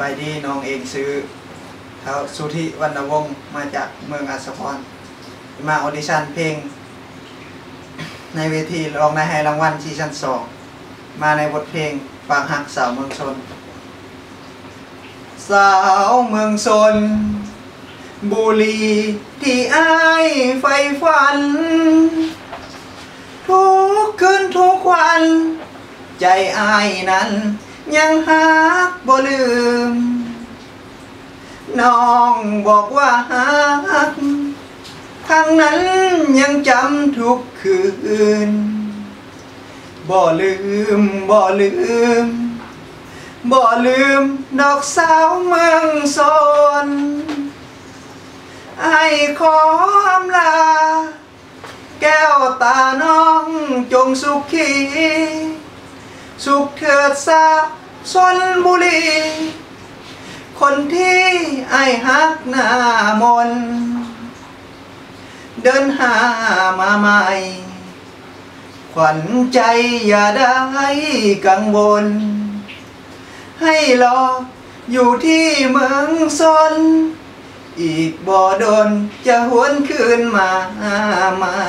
บายดีน้องเองซื้อเขาสุธิวรรณวงศ์มาจากเมืองอัสสพรมาออดิชั่นเพลงในเวทีร้องในให้รางวัลซีซั่น2มาในบทเพลงฝากหักสาวเมืองชนสาวเมืองชนบุรีที่อ้ายใฝ่ฝันทุกคืนทุกวันใจอ้ายนั้นยังหักบ่ลืมน้องบอกว่าหักครั้งนั้นยังจำทุกคืนบ่ลืมดอกสาวเมืองชนอ้ายขออำลาแก้วตาน้องจงสุขีสุขเถิดสาวชลบุรีคนที่อ้ายฮักหน้ามนเดินหามาใหม่ขวัญใจอย่าได้กังวลให้รออยู่ที่เมืองชนอีกบ่ดนจะหวนคืนมาใหม่